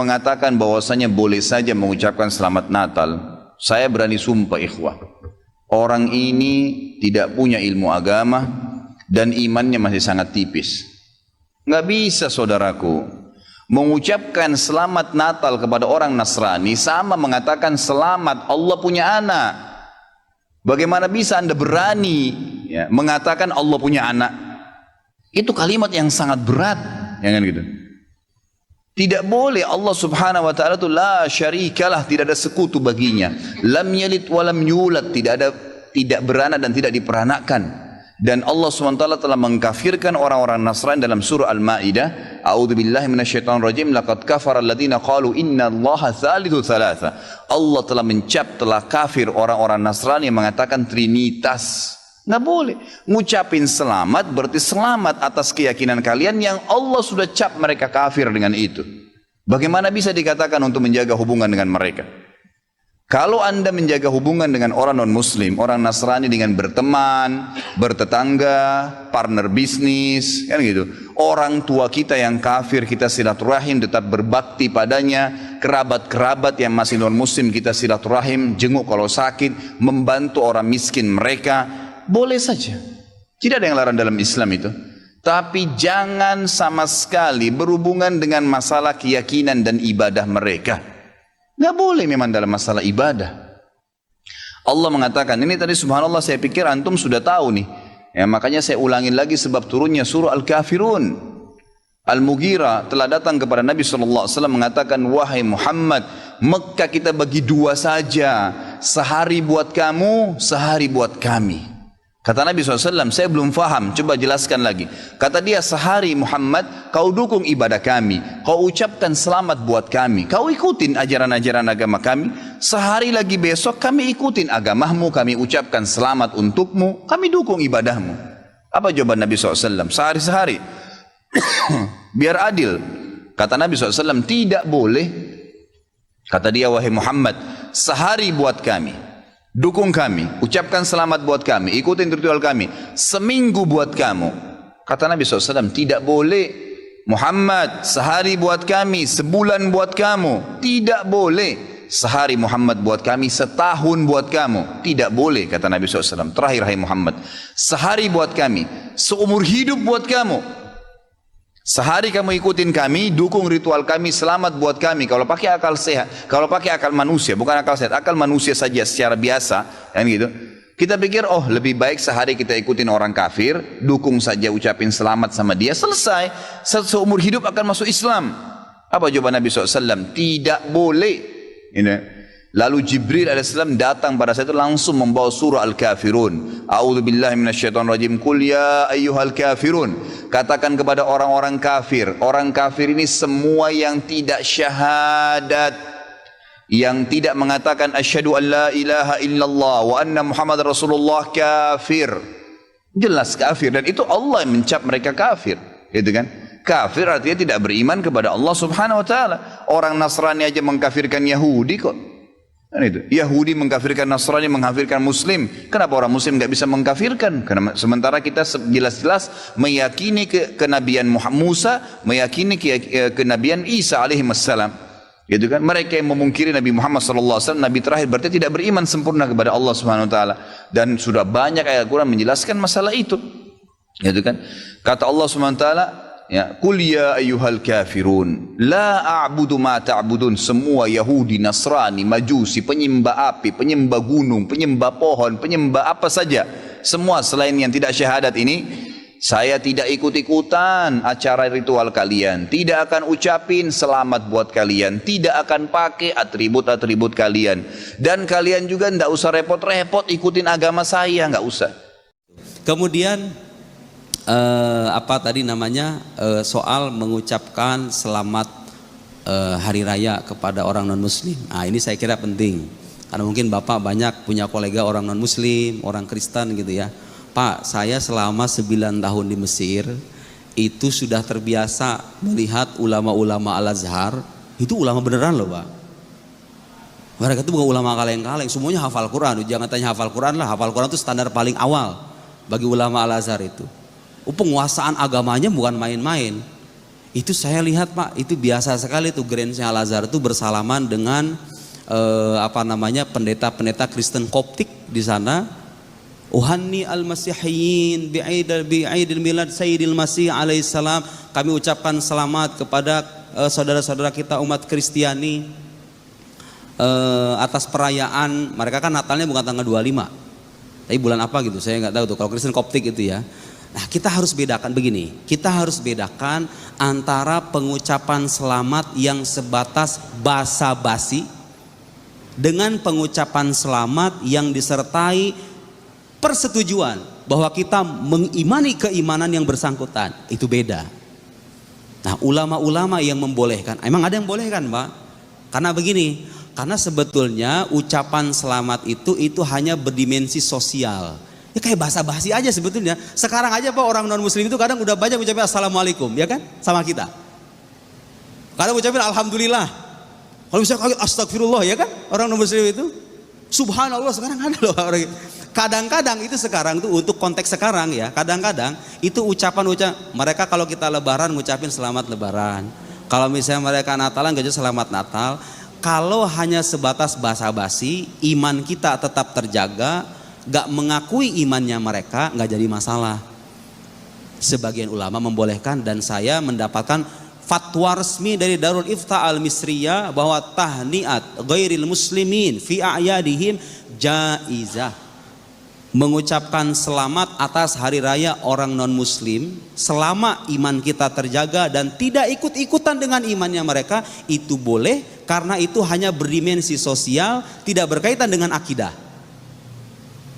mengatakan bahwasanya boleh saja mengucapkan selamat Natal, saya berani sumpah ikhwah, orang ini tidak punya ilmu agama dan imannya masih sangat tipis. Nggak bisa saudaraku mengucapkan selamat Natal kepada orang Nasrani sama mengatakan selamat Allah punya anak. Bagaimana bisa Anda berani mengatakan Allah punya anak? Itu kalimat yang sangat berat, ya kan gitu. Tidak boleh. Allah subhanahu wa ta'ala itu la syarikalah, tidak ada sekutu baginya. Lam yalid wa lam yulad, tidak beranak dan tidak diperanakan. Dan Allah subhanahu wa ta'ala telah mengkafirkan orang-orang Nasrani dalam surah Al-Ma'idah. A'udzubillahi minasyaitonir rajim. Laqad kafara alladziina qalu inna Allaha tsalitsu tsalatsa. Allah telah kafir orang-orang Nasrani yang mengatakan trinitas. Nggak boleh. Ngucapin selamat berarti selamat atas keyakinan kalian yang Allah sudah cap mereka kafir dengan itu. Bagaimana bisa dikatakan untuk menjaga hubungan dengan mereka? Kalau Anda menjaga hubungan dengan orang non-muslim, orang Nasrani dengan berteman, bertetangga, partner bisnis, kan gitu. Orang tua kita yang kafir kita silaturahim, tetap berbakti padanya. Kerabat-kerabat yang masih non-muslim kita silaturahim, jenguk kalau sakit, membantu orang miskin mereka. Boleh saja, tidak ada yang larang dalam Islam itu. Tapi jangan sama sekali berhubungan dengan masalah keyakinan dan ibadah mereka. Nggak boleh memang dalam masalah ibadah. Allah mengatakan, ini tadi subhanallah saya pikir antum sudah tahu nih. Ya, makanya saya ulangin lagi sebab turunnya surah Al-Kafirun. Al-Mughirah telah datang kepada Nabi SAW mengatakan, wahai Muhammad, Mekah kita bagi dua saja. Sehari buat kamu, sehari buat kami. Kata Nabi SAW, saya belum faham, coba jelaskan lagi. Kata dia, sehari Muhammad, kau dukung ibadah kami, kau ucapkan selamat buat kami, kau ikutin ajaran-ajaran agama kami. Sehari lagi besok kami ikutin agamamu, kami ucapkan selamat untukmu, kami dukung ibadahmu. Apa jawaban Nabi SAW? Sehari-sehari. Biar adil. Kata Nabi SAW, tidak boleh. Kata dia, wahai Muhammad, sehari buat kami, dukung kami, ucapkan selamat buat kami, ikutin ritual kami. Seminggu buat kamu. Kata Nabi SAW, tidak boleh. Muhammad, sehari buat kami, sebulan buat kamu. Tidak boleh. Sehari Muhammad buat kami, setahun buat kamu. Tidak boleh, kata Nabi SAW. Terakhir, hai Muhammad, sehari buat kami, seumur hidup buat kamu. Sehari kamu ikutin kami, dukung ritual kami, selamat buat kami. Kalau pakai akal sehat, kalau pakai akal manusia, bukan akal sehat, akal manusia saja secara biasa, kan gitu. Kita pikir, oh lebih baik sehari kita ikutin orang kafir, dukung saja, ucapin selamat sama dia, selesai. Seumur hidup akan masuk Islam. Apa jawaban Nabi SAW? Tidak boleh. Ini. Lalu Jibril alaihissalam datang pada saat itu langsung membawa surah Al-Kafirun. A'udzubillahi minasyaitonir rajim. Qul ya ayyuhal kafirun. Katakan kepada orang-orang kafir. Orang kafir ini semua yang tidak syahadat, yang tidak mengatakan asyhadu an la ilaha illallah wa anna Muhammad Rasulullah, kafir. Jelas kafir, dan itu Allah yang mencap mereka kafir, gitu kan? Kafir artinya tidak beriman kepada Allah Subhanahu wa taala. Orang Nasrani aja mengkafirkan Yahudi kok. Kan itu. Yahudi mengkafirkan Nasrani, mengkafirkan Muslim. Kenapa orang Muslim nggak bisa mengkafirkan? Karena sementara kita jelas-jelas meyakini kenabian Musa, meyakini kenabian Isa alaihissalam. Gitu kan? Mereka yang memungkiri Nabi Muhammad SAW, Nabi terakhir, berarti tidak beriman sempurna kepada Allah Subhanahu Wa Taala. Dan sudah banyak ayat Quran menjelaskan masalah itu. Gitu kan? Kata Allah Subhanahu Wa Taala, ya, Qul ya ayyuhal kafirun la a'budu ma ta'budun. Semua Yahudi, Nasrani, Majusi, penyembah api, penyembah gunung, penyembah pohon, penyembah apa saja, semua selain yang tidak syahadat ini, saya tidak ikut-ikutan acara ritual kalian, tidak akan ucapin selamat buat kalian, tidak akan pakai atribut-atribut kalian, dan kalian juga tidak usah repot-repot ikutin agama saya, nggak usah. Kemudian apa tadi namanya, soal mengucapkan selamat hari raya kepada orang non muslim. Nah, ini saya kira penting karena mungkin Bapak banyak punya kolega orang non muslim, orang Kristen gitu ya. Pak, saya selama 9 tahun di Mesir itu sudah terbiasa melihat ulama-ulama Al-Azhar. Itu ulama beneran loh Pak. Mereka itu bukan ulama kaleng-kaleng, semuanya hafal Quran. Jangan tanya hafal Quran lah, hafal Quran itu standar paling awal bagi ulama Al-Azhar itu. Penguasaan agamanya bukan main-main. Itu saya lihat Pak, itu biasa sekali tuh gereja Al-Azhar itu bersalaman dengan pendeta-pendeta Kristen Koptik di sana. Uhanni al-Masihiyin bi'aidil milad Sayyidil Masih alaihissalam. Kami ucapkan selamat kepada saudara-saudara kita umat Kristiani atas perayaan. Mereka kan Natalnya bukan tanggal 25, tapi bulan apa gitu saya nggak tahu tuh kalau Kristen Koptik itu ya. Nah kita harus bedakan begini, kita harus bedakan antara pengucapan selamat yang sebatas basa-basi dengan pengucapan selamat yang disertai persetujuan bahwa kita mengimani keimanan yang bersangkutan. Itu beda. Nah ulama-ulama yang membolehkan, emang ada yang bolehkan Pak? Karena begini, karena sebetulnya ucapan selamat itu hanya berdimensi sosial. Ya kayak basa-basi aja sebetulnya. Sekarang aja Pak orang non muslim itu kadang udah banyak ucapin assalamualaikum ya kan sama kita. Kadang ucapin alhamdulillah. Kalau bisa kaget astagfirullah ya kan orang non muslim itu. Subhanallah sekarang ada loh orang. Kadang-kadang itu sekarang tuh untuk konteks sekarang ya. Kadang-kadang itu ucapan mereka kalau kita lebaran ngucapin selamat lebaran. Kalau misalnya mereka Natalan gak selamat Natal. Kalau hanya sebatas basa-basi, iman kita tetap terjaga. Gak mengakui imannya mereka gak jadi masalah. Sebagian ulama membolehkan dan saya mendapatkan fatwa resmi dari Darul Ifta Al-Misriyah bahwa tahniat ghairil muslimin fi a'yadihim jaizah. Mengucapkan selamat atas hari raya orang non muslim selama iman kita terjaga dan tidak ikut-ikutan dengan imannya mereka, itu boleh karena itu hanya berdimensi sosial, tidak berkaitan dengan akidah.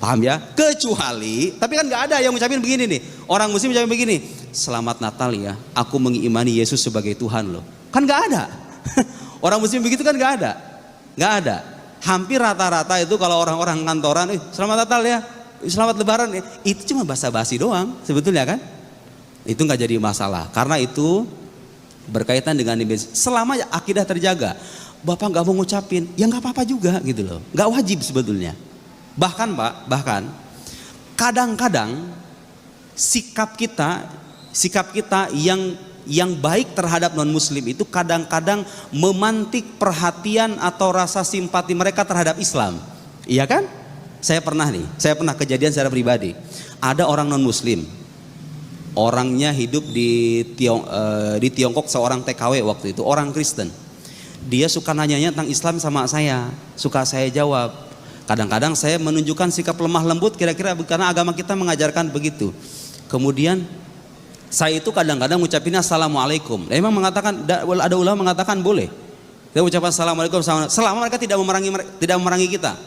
Paham ya? Kecuali, tapi kan nggak ada yang ngucapin begini nih. Orang muslim ngucapin begini, selamat Natal ya, aku mengimani Yesus sebagai Tuhan loh. Kan nggak ada. Orang muslim begitu kan nggak ada, nggak ada. Hampir rata-rata itu kalau orang-orang kantoran, selamat Natal ya, selamat Lebaran ya, itu cuma basa-basi doang sebetulnya kan. Itu nggak jadi masalah, karena itu berkaitan dengan selama akidah terjaga. Bapak nggak mau ngucapin, ya nggak apa-apa juga gitu loh, nggak wajib sebetulnya. Bahkan Pak, kadang-kadang sikap kita yang baik terhadap non muslim itu kadang-kadang memantik perhatian atau rasa simpati mereka terhadap Islam. Iya kan? Saya pernah kejadian secara pribadi. Ada orang non muslim, orangnya hidup di Tiongkok, seorang TKW waktu itu, orang Kristen. Dia suka nanyanya tentang Islam sama saya, suka saya jawab. Kadang-kadang saya menunjukkan sikap lemah lembut kira-kira karena agama kita mengajarkan begitu. Kemudian saya itu kadang-kadang ngucapinnya assalamualaikum. Memang mengatakan ada ulama mengatakan boleh. Saya ucapkan assalamualaikum selama mereka tidak memerangi kita.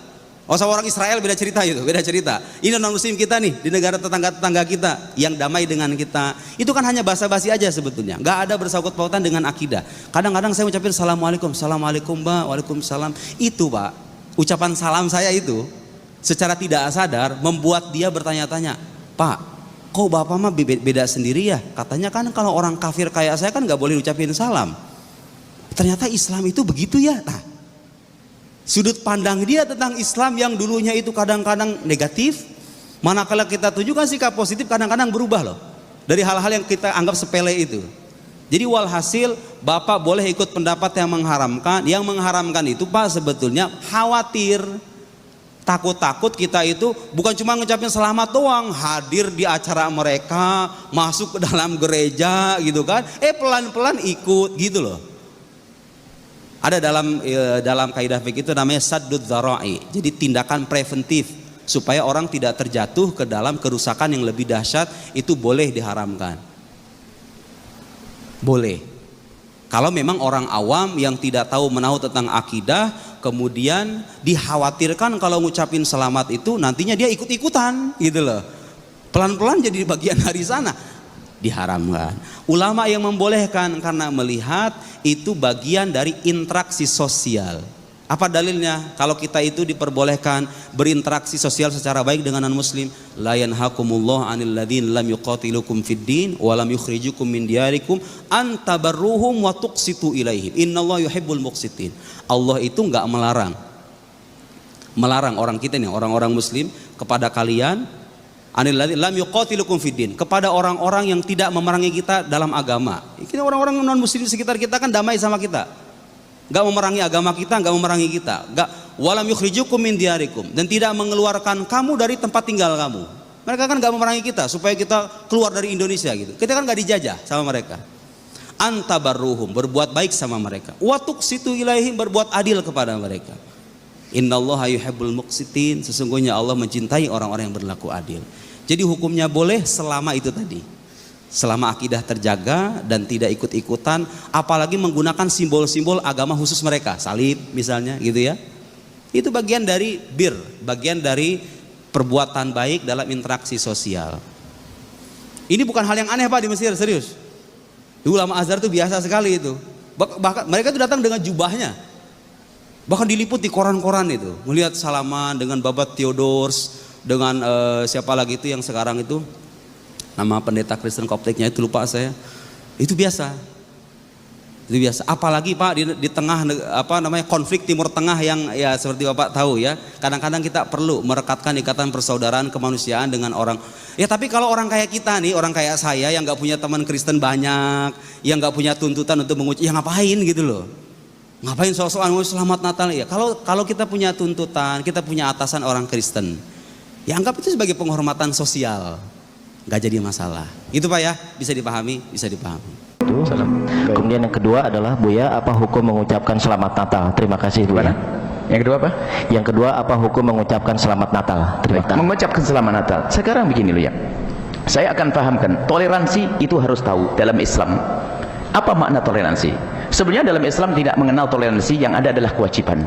Oh sama orang Israel beda cerita itu, beda cerita. Ini non muslim kita nih di negara tetangga-tetangga kita yang damai dengan kita. Itu kan hanya basa-basi aja sebetulnya. Gak ada bersangkut pautan dengan akidah. Kadang-kadang saya ucapin assalamualaikum, assalamualaikum Mbak, waalaikumsalam. Itu Pak, ucapan salam saya itu secara tidak sadar membuat dia bertanya-tanya, Pak, kok Bapak mah beda sendiri ya? Katanya kan kalau orang kafir kayak saya kan gak boleh ucapin salam. Ternyata Islam itu begitu ya. Nah, sudut pandang dia tentang Islam yang dulunya itu kadang-kadang negatif, manakala kita tunjukkan sikap positif kadang-kadang berubah loh. Dari hal-hal yang kita anggap sepele itu. Jadi walhasil Bapak boleh ikut pendapat yang mengharamkan. Yang mengharamkan itu Pak sebetulnya khawatir, takut-takut kita itu bukan cuma ngucapin selamat doang, hadir di acara mereka, masuk ke dalam gereja gitu kan, pelan-pelan ikut gitu loh. Ada dalam kaidah fikih itu namanya saddud dzara'i. Jadi tindakan preventif supaya orang tidak terjatuh ke dalam kerusakan yang lebih dahsyat, itu boleh diharamkan. Boleh. Kalau memang orang awam yang tidak tahu menahu tentang akidah, kemudian dikhawatirkan kalau ngucapin selamat itu nantinya dia ikut-ikutan gitu loh. Pelan-pelan jadi bagian dari sana. Diharamkan. Ulama yang membolehkan karena melihat itu bagian dari interaksi sosial. Apa dalilnya? Kalau kita itu diperbolehkan berinteraksi sosial secara baik dengan non muslim, la yanhakumullah 'anil ladzina lam yuqatilukum fid din wa lam yukhrijukum min diyarikum an tabarruhum wa tuqsitu ilaihim. Innallaha yuhibbul muqsitin. Allah itu enggak melarang orang kita nih, orang-orang muslim kepada kalian Anil ladzi lam yuqatilukum fiddin, kepada orang-orang yang tidak memerangi kita dalam agama. Kita orang-orang non muslim sekitar kita kan damai sama kita. Enggak memerangi agama kita, enggak memerangi kita. Enggak walam yukhrijukum min diyarikum, dan tidak mengeluarkan kamu dari tempat tinggal kamu. Mereka kan enggak memerangi kita supaya kita keluar dari Indonesia gitu. Kita kan enggak dijajah sama mereka. Antabarruhum, berbuat baik sama mereka. Wa tuqsitu ilaihim, berbuat adil kepada mereka. Innallaha yuhibbul muqsitin, sesungguhnya Allah mencintai orang-orang yang berlaku adil. Jadi hukumnya boleh selama itu tadi, selama akidah terjaga dan tidak ikut-ikutan, apalagi menggunakan simbol-simbol agama khusus mereka, salib misalnya gitu ya. Itu bagian dari bir, bagian dari perbuatan baik dalam interaksi sosial. Ini bukan hal yang aneh Pak di Mesir, serius. Ulama Azhar itu biasa sekali itu. Bahkan mereka itu datang dengan jubahnya. Bahkan diliput di koran-koran itu. Melihat salaman dengan Babat Theodors, dengan siapa lagi itu yang sekarang itu nama pendeta Kristen Koptiknya itu lupa saya. Itu biasa. Itu biasa. Apalagi Pak di tengah konflik Timur Tengah yang ya seperti Bapak tahu ya. Kadang-kadang kita perlu merekatkan ikatan persaudaraan kemanusiaan dengan orang. Ya tapi kalau orang kayak kita nih, orang kayak saya yang nggak punya teman Kristen banyak, yang nggak punya tuntutan untuk mengucap, ya ngapain gitu loh? Ngapain soal-soal selamat Natal ya? Kalau kita punya tuntutan, kita punya atasan orang Kristen, ya anggap itu sebagai penghormatan sosial, nggak jadi masalah. Itu Pak ya, bisa dipahami, bisa dipahami. Kemudian yang kedua adalah Buya, apa hukum mengucapkan selamat Natal? Terima kasih Buya. Yang kedua apa? Yang kedua, apa hukum mengucapkan selamat Natal? Terima kasih. Mengucapkan selamat Natal. Sekarang begini loh ya. Saya akan pahamkan, toleransi itu harus tahu dalam Islam. Apa makna toleransi? Sebenarnya dalam Islam tidak mengenal toleransi, yang ada adalah kewajiban.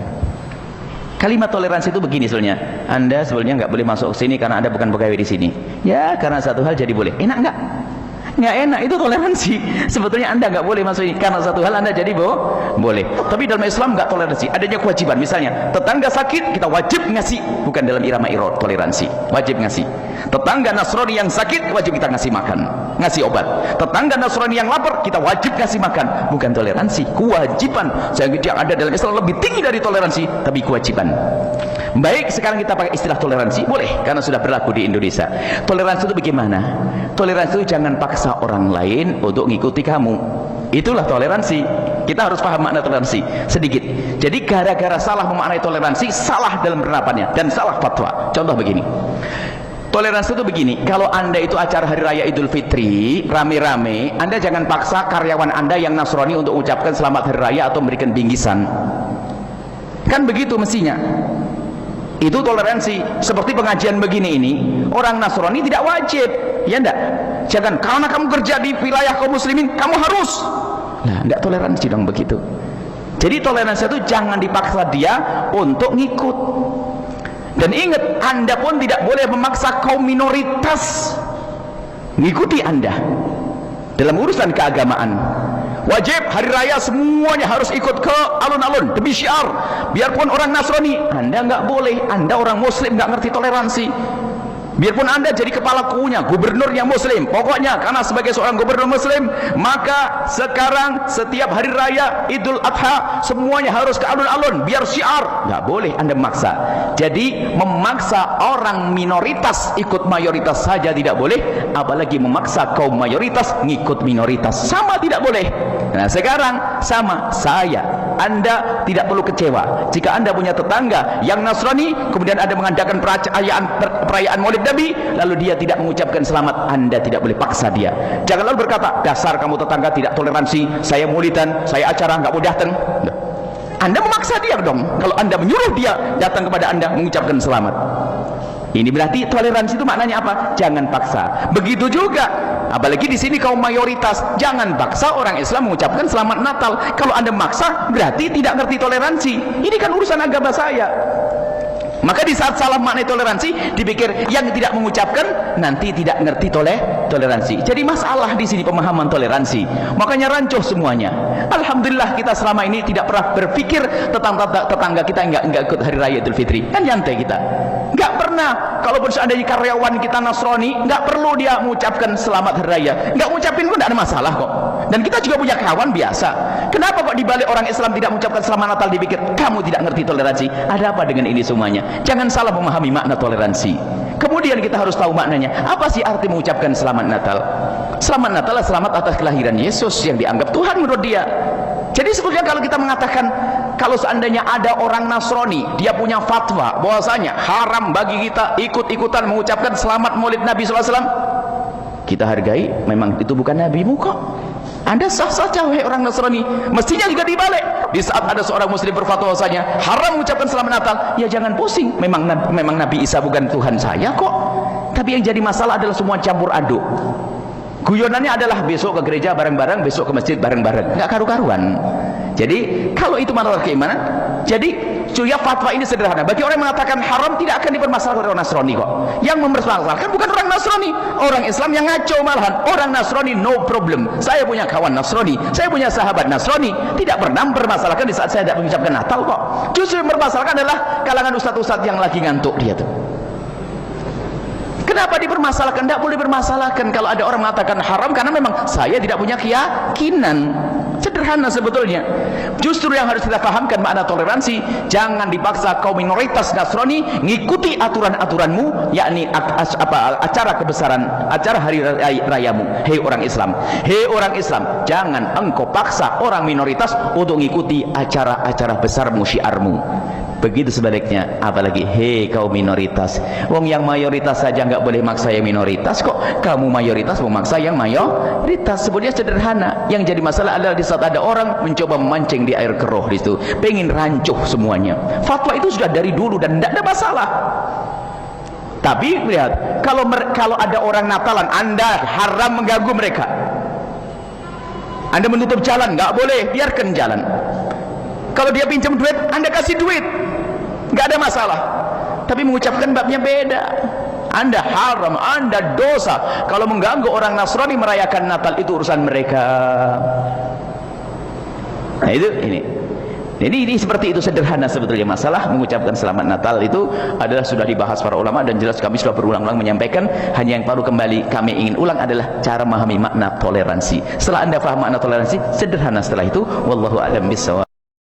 Kalimat toleransi itu begini sebenarnya. Anda sebenarnya nggak boleh masuk ke sini karena Anda bukan pegawai di sini. Ya, karena satu hal jadi boleh. Enak nggak? Nggak enak, itu toleransi. Sebetulnya Anda nggak boleh masuk ini karena satu hal Anda jadi boleh. Tapi dalam Islam nggak toleransi, adanya kewajiban. Misalnya tetangga sakit, kita wajib ngasih, bukan dalam irama irod, toleransi, wajib ngasih. Tetangga Nasrani yang sakit, wajib kita ngasih makan, ngasih obat. Tetangga Nasrani yang lapar, kita wajib ngasih makan, bukan toleransi, kewajiban. Yang ada dalam Islam lebih tinggi dari toleransi, tapi kewajiban. Baik, sekarang kita pakai istilah toleransi, boleh, karena sudah berlaku di Indonesia. Toleransi itu bagaimana? Toleransi itu jangan paksa orang lain untuk ngikuti kamu. Itulah toleransi. Kita harus paham makna toleransi sedikit. Jadi gara-gara salah memaknai toleransi, salah dalam penerapannya dan salah fatwa. Contoh begini. Toleransi itu begini, kalau Anda itu acara hari raya Idul Fitri rame-rame, Anda jangan paksa karyawan Anda yang Nasrani untuk mengucapkan selamat hari raya atau memberikan bingkisan. Kan begitu mestinya. Itu toleransi. Seperti pengajian begini ini, orang Nasrani tidak wajib, ya enggak? Jangan karena kamu kerja di wilayah kaum muslimin kamu harus. Nah, enggak toleransi dong begitu. Jadi toleransi itu jangan dipaksa dia untuk ngikut. Dan ingat, Anda pun tidak boleh memaksa kaum minoritas ngikuti Anda dalam urusan keagamaan. Wajib hari raya semuanya harus ikut ke alun-alun demi syiar, biarpun orang Nasrani. Anda nggak boleh, Anda orang muslim nggak ngerti toleransi. Biarpun Anda jadi kepala kuunya, gubernur yang muslim, pokoknya karena sebagai seorang gubernur muslim, maka sekarang setiap hari raya Idul Adha semuanya harus ke alun-alun biar syiar. Nggak boleh Anda memaksa. Jadi memaksa orang minoritas ikut mayoritas saja tidak boleh, apalagi memaksa kaum mayoritas ngikut minoritas, sama tidak boleh. Nah sekarang sama saya, Anda tidak perlu kecewa jika Anda punya tetangga yang Nasrani, kemudian Anda mengadakan perayaan Maulid Nabi, lalu dia tidak mengucapkan selamat. Anda tidak boleh paksa dia. Jangan lalu berkata, dasar kamu tetangga tidak toleransi, saya maulidan, saya acara nggak mau datang. Anda memaksa dia dong kalau Anda menyuruh dia datang kepada Anda mengucapkan selamat. Ini berarti toleransi itu maknanya apa? Jangan paksa. Begitu juga, apalagi di sini kaum mayoritas, jangan paksa orang Islam mengucapkan selamat Natal. Kalau Anda memaksa, berarti tidak ngerti toleransi. Ini kan urusan agama saya. Maka di saat salah maknai toleransi, dipikir yang tidak mengucapkan nanti tidak ngerti toleransi. Jadi masalah di sini pemahaman toleransi. Makanya rancuh semuanya. Alhamdulillah kita selama ini tidak pernah berpikir tentang tetangga kita enggak ikut hari raya Idul Fitri. Kan nyantai kita. Enggak pernah. Kalaupun seandainya karyawan kita Nasrani, enggak perlu dia mengucapkan selamat hari raya. Enggak mengucapin pun enggak ada masalah kok. Dan kita juga punya kawan biasa. Kenapa kok dibalik orang Islam tidak mengucapkan selamat Natal dipikir kamu tidak ngerti toleransi? Ada apa dengan ini semuanya? Jangan salah memahami makna toleransi. Kemudian kita harus tahu maknanya. Apa sih arti mengucapkan selamat Natal? Selamat Natal adalah selamat atas kelahiran Yesus yang dianggap Tuhan menurut dia. Jadi sebetulnya kalau kita mengatakan, kalau seandainya ada orang Nasrani, dia punya fatwa bahwasanya haram bagi kita ikut-ikutan mengucapkan selamat Maulid Nabi SAW, kita hargai, memang itu bukan nabimu kok. Anda sah saja wahai orang Nasrani. Mestinya juga dibalik. Di saat ada seorang muslim berfatwa bahwasanya haram mengucapkan selamat Natal, ya jangan pusing, memang Nabi Isa bukan Tuhan saya kok. Tapi yang jadi masalah adalah semua campur aduk. Guyonannya adalah besok ke gereja bareng-bareng, besok ke masjid bareng-bareng, nggak karu-karuan. Jadi kalau itu masalah keimanan, jadi ya fatwa ini sederhana. Bagi orang yang mengatakan haram tidak akan dipermasalahkan oleh orang Nasrani kok. Yang mempermasalahkan bukan orang Nasrani, orang Islam yang ngaco malahan. Orang Nasrani no problem. Saya punya kawan Nasrani, saya punya sahabat Nasrani, tidak pernah mempermasalahkan di saat saya tidak mengucapkan Natal kok. Justru yang mempermasalahkan adalah kalangan ustadz-ustadz yang lagi ngantuk dia tuh. Kenapa dipermasalahkan? Tidak boleh bermasalahkan kalau ada orang mengatakan haram karena memang saya tidak punya keyakinan. Sederhana sebetulnya. Justru yang harus kita pahamkan makna toleransi, jangan dipaksa kaum minoritas Nasrani ngikuti aturan-aturanmu, yakni acara kebesaran, acara hari rayamu. Hei orang Islam, hei orang Islam, jangan engkau paksa orang minoritas untuk ngikuti acara-acara besarmu, syiarmu. Begitu sebaliknya, apalagi hei kaum minoritas, wong yang mayoritas saja nggak boleh maksa yang minoritas kok, kamu mayoritas memaksa yang mayoritas. Sebenarnya sederhana. Yang jadi masalah adalah di saat ada orang mencoba memancing di air keruh di situ, pengen rancuh semuanya. Fatwa itu sudah dari dulu dan tidak ada masalah. Tapi lihat, kalau ada orang Natalan, Anda haram mengganggu mereka. Anda menutup jalan, nggak boleh, biarkan jalan. Kalau dia pinjam duit, Anda kasih duit, nggak ada masalah. Tapi mengucapkan babnya beda. Anda haram, Anda dosa. Kalau mengganggu orang Nasrani merayakan Natal, itu urusan mereka. Nah itu ini. Jadi ini seperti itu sederhana sebetulnya. Masalah mengucapkan selamat Natal itu adalah sudah dibahas para ulama dan jelas kami sudah berulang-ulang menyampaikan. Hanya yang perlu kembali kami ingin ulang adalah cara memahami makna toleransi. Setelah Anda paham makna toleransi, sederhana setelah itu. Wallahu a'lam bishawab.